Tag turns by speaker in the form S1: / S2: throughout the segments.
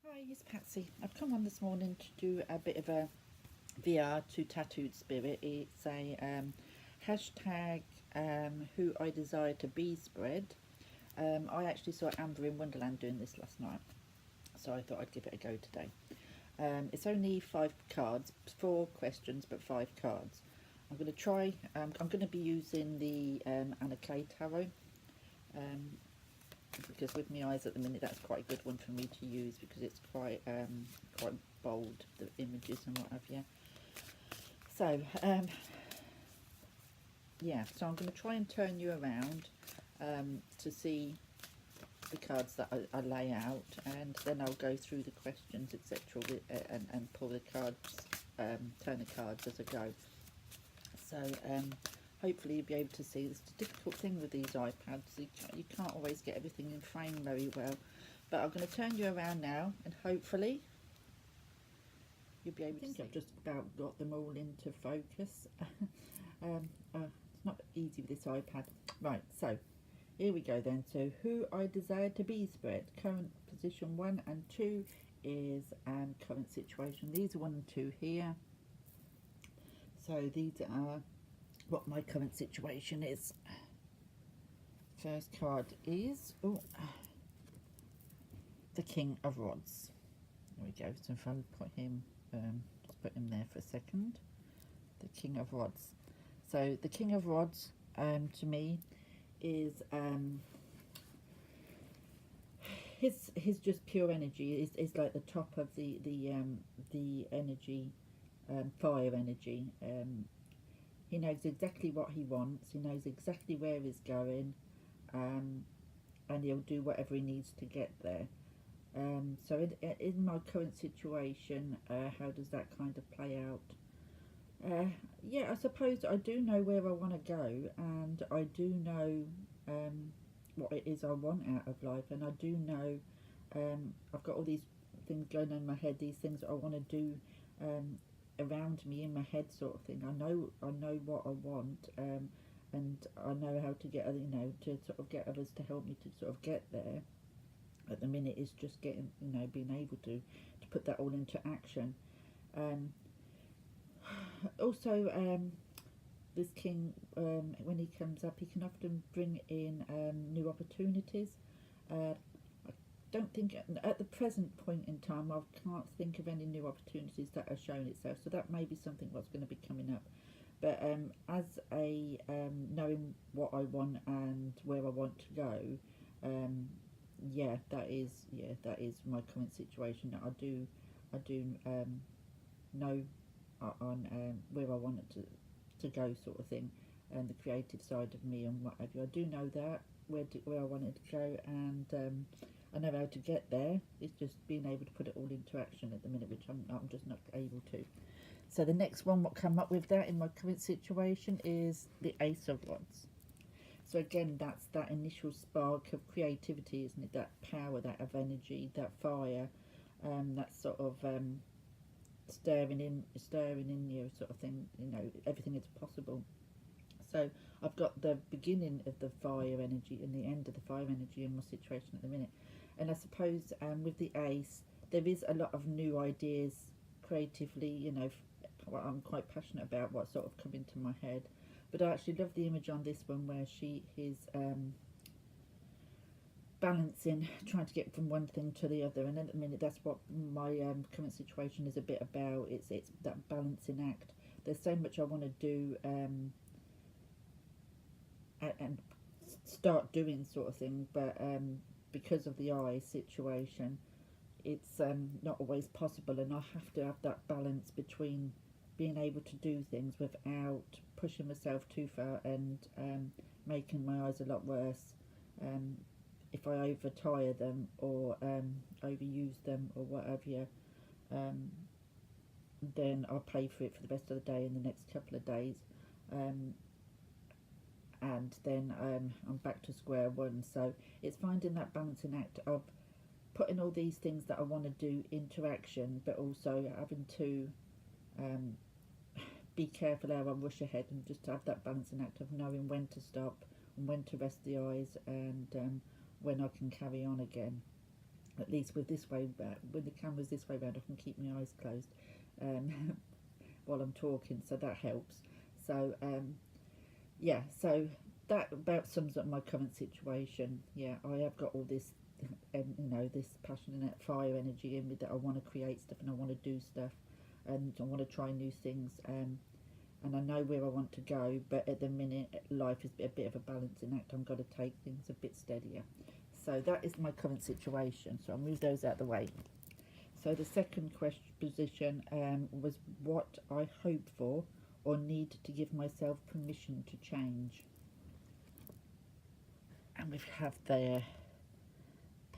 S1: Hi, it's Patsy. I've come on this morning to do a bit of a VR to Tattooed Spirit. It's a hashtag who I desire to be spread. I actually saw Amber in Wonderland doing this last night, so I thought I'd give it a go today. It's only 5 cards, 4 questions, but 5 cards. I'm going to try, I'm going to be using the Anna Clay Tarot. Because with my eyes at the minute, that's quite a good one for me to use because it's quite bold, the images and what have you. So yeah, so I'm going to try and turn you around to see the cards that I lay out, and then I'll go through the questions, etc., and pull the cards, turn the cards as I go. So hopefully you'll be able to see. It's a difficult thing with these iPads. You can't always get everything in frame very well. But I'm going to turn you around now, and hopefully you'll be able to see. I think I've just about got them all into focus. It's not easy with this iPad. Right, so here we go then. So who I desire to be spread. Current position 1 and 2 is current situation. These are 1 and 2 here. So these are what my current situation is. First card is the King of Rods. There we go. So if I put him, just put him there for a second. The King of Rods. So the King of Rods, to me, is his just pure energy is like the top of the energy, fire energy. He knows exactly what he wants. He knows exactly where he's going, and he'll do whatever he needs to get there. So in my current situation, how does that kind of play out? Yeah, I suppose I do know where I want to go, and I do know what it is I want out of life, and I do know I've got all these things going on in my head, these things that I want to do around me in my head, sort of thing. I know what I want, and I know how to get to sort of get others to help me to sort of get there. At the minute, it's just getting being able to put that all into action. Also, this king, when he comes up, he can often bring in new opportunities. I don't think at the present point in time I can't think of any new opportunities that are shown itself, so that may be something what's going to be coming up. But as a knowing what I want and where I want to go, that is my current situation. I do know on where I want it to go, sort of thing, and the creative side of me and what have you. I do know that where I wanted to go, and I know how to get there. It's just being able to put it all into action at the minute, which I'm just not able to. So the next one, what come up with that in my current situation, is the Ace of Wands. So again, that's that initial spark of creativity, isn't it? That power, that of energy, that fire, that sort of stirring in you, sort of thing. Everything is possible. So I've got the beginning of the fire energy and the end of the fire energy in my situation at the minute. And I suppose with the Ace, there is a lot of new ideas creatively, what I'm quite passionate about, what sort of come into my head. But I actually love the image on this one where she is balancing, trying to get from one thing to the other. And at the minute, that's what my current situation is a bit about. It's that balancing act. There's so much I want to do and start doing, sort of thing, but because of the eye situation, it's not always possible, and I have to have that balance between being able to do things without pushing myself too far and making my eyes a lot worse if I over tire them or overuse them or whatever. Then I'll pay for it for the rest of the day and the next couple of days, and then I'm back to square one. So it's finding that balancing act of putting all these things that I want to do into action, but also having to be careful how I rush ahead, and just to have that balancing act of knowing when to stop and when to rest the eyes, and when I can carry on again. At least with this way, when the camera's this way round, I can keep my eyes closed while I'm talking, so that helps. So yeah, so that about sums up my current situation. Yeah, I have got all this, this passionate fire energy in me that I want to create stuff and I want to do stuff and I want to try new things. And I know where I want to go, but at the minute, life is a bit of a balancing act. I'm going to take things a bit steadier. So that is my current situation. So I'll move those out of the way. So the second position was what I hope for or need to give myself permission to change. And we have the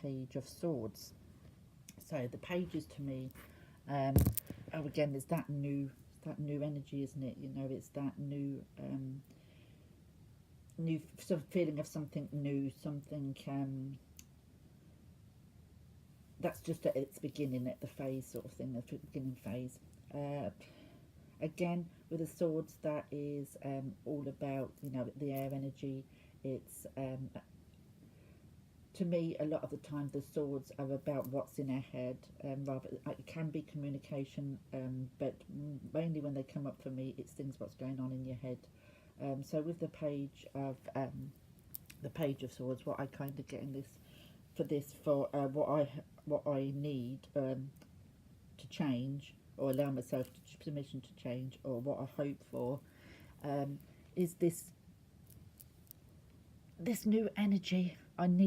S1: Page of Swords. So the pages to me, again, there's that new energy, isn't it? It's that new sort of feeling of something new, something that's just at its beginning, at the phase sort of thing, the beginning phase. Again, with the swords, that is all about, the air energy. It's to me, a lot of the time, the swords are about what's in our head. Rather, it can be communication, but mainly when they come up for me, it's things what's going on in your head. So with the Page of Swords, what I kind of get in for what I need to change, or allow myself permission to change, or what I hope for, is this new energy. I'm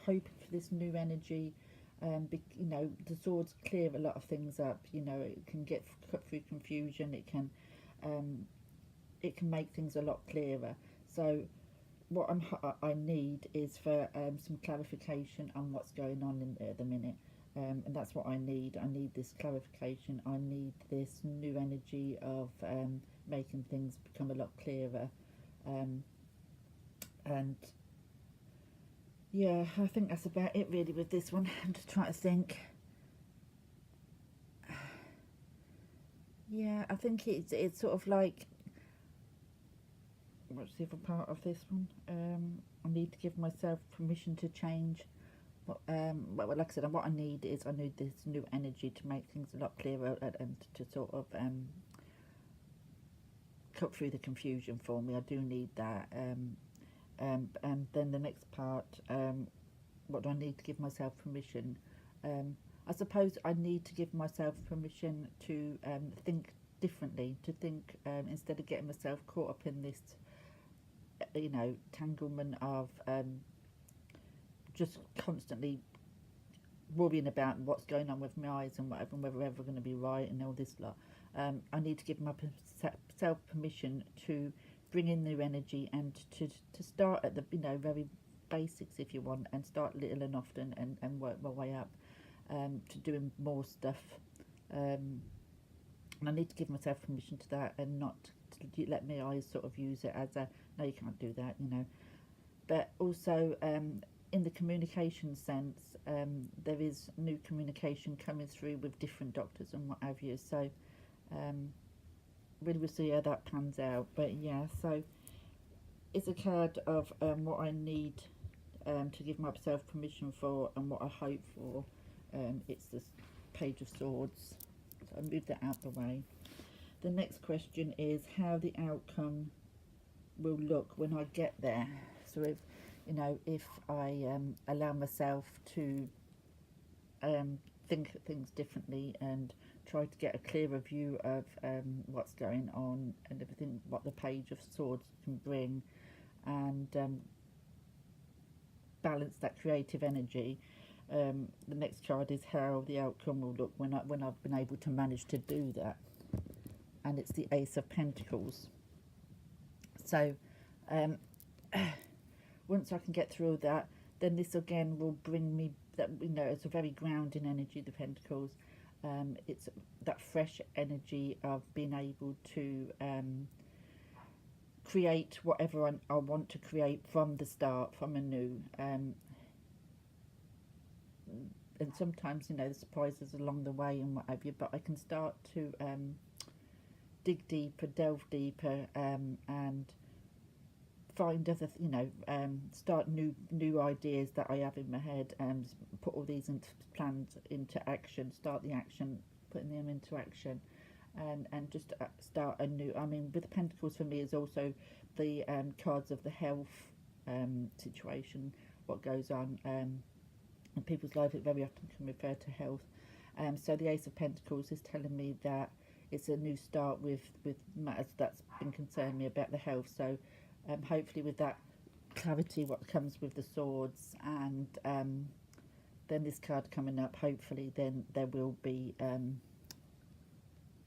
S1: hoping for this new energy. The swords clear a lot of things up. It can cut through confusion. It can make things a lot clearer. So what I need is for some clarification on what's going on at the minute, and that's what I need. I need this clarification. I need this new energy of making things become a lot clearer, and yeah, I think that's about it really with this one. I'm just trying to think. Yeah, I think it's sort of like, what's the other part of this one? I need to give myself permission to change. Well, like I said, what I need this new energy to make things a lot clearer and to sort of cut through the confusion for me. I do need that. And then the next part, what do I need to give myself permission? I suppose I need to give myself permission to think differently, to think instead of getting myself caught up in this, tanglement of just constantly worrying about what's going on with my eyes and whatever, and whether they're ever going to be right and all this lot. I need to give myself permission to bring in new energy and to start at the very basics, if you want, and start little and often and work my way up to doing more stuff. And I need to give myself permission to that, and not to let my eyes sort of use it as a, no, you can't do that, But also in the communication sense, there is new communication coming through with different doctors and what have you. So we'll see how that pans out. But yeah, so it's a card of what I need to give myself permission for and what I hope for. It's this Page of Swords. So I'll move that out the way. The next question is how the outcome will look when I get there. So if I allow myself to think things differently and try to get a clearer view of what's going on and everything, what the Page of Swords can bring, and balance that creative energy. The next card is how the outcome will look when I've been able to manage to do that, and it's the Ace of Pentacles. So once I can get through that, then this again will bring me that, it's a very grounding energy, the Pentacles. It's that fresh energy of being able to create whatever I want to create from the start, from anew. And sometimes, there's surprises along the way and what have you, but I can start to dig deeper, delve deeper, and find other, start new ideas that I have in my head, and put all these into plans into action. Start the action, putting them into action, and just start a new. I mean, with the Pentacles for me is also the cards of the health situation, what goes on in people's life. It very often can refer to health. So the Ace of Pentacles is telling me that it's a new start with matters that's been concerning me about the health. So hopefully with that clarity, what comes with the swords, and then this card coming up, hopefully then there will be a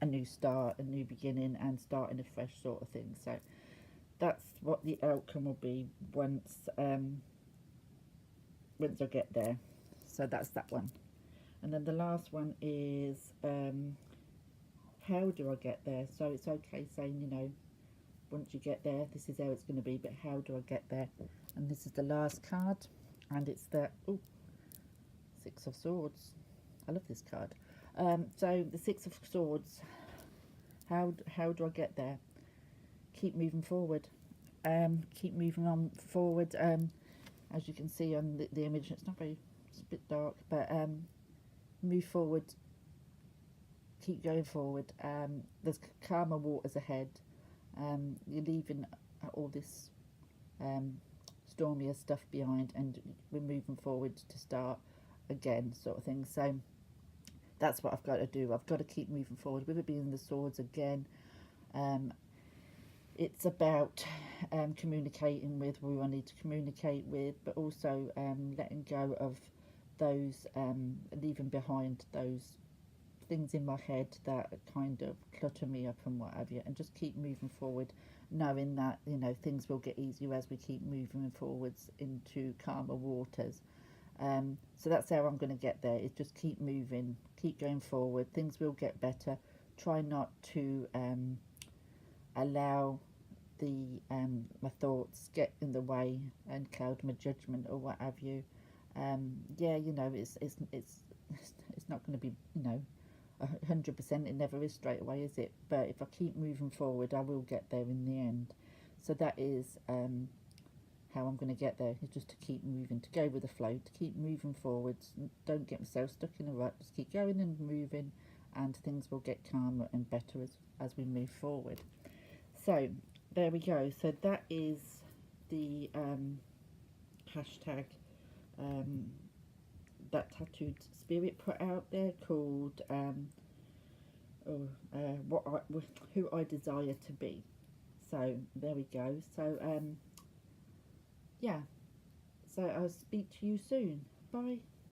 S1: new start, a new beginning, and starting afresh sort of thing. So that's what the outcome will be once I get there. So that's that one. And then the last one is how do I get there? So it's okay saying, once you get there, this is how it's going to be, but how do I get there? And this is the last card, and it's the Six of Swords. I love this card. So the Six of Swords, how do I get there? Keep moving forward. Keep moving on forward. As you can see on the image, it's a bit dark, but move forward. Keep going forward. There's calmer waters ahead. You're leaving all this stormier stuff behind, and we're moving forward to start again, sort of thing. So that's what I've got to do. I've got to keep moving forward. With it being the swords again, it's about communicating with who I need to communicate with, but also letting go of those, leaving behind those things in my head that kind of clutter me up and what have you, and just keep moving forward, knowing that things will get easier as we keep moving forwards into calmer waters. So that's how I'm going to get there, is just keep moving, keep going forward. Things will get better. Try not to allow the my thoughts get in the way and cloud my judgment or what have you. It's not going to be 100%. It never is straight away, is it? But if I keep moving forward, I will get there in the end. So that is how I'm going to get there, is just to keep moving, to go with the flow, to keep moving forwards. Don't get myself stuck in a rut. Just keep going and moving, and things will get calmer and better as we move forward. So there we go. So that is the hashtag that Tattooed Spirit put out there, called who I desire to be. So there we go. So yeah, so I'll speak to you soon. Bye.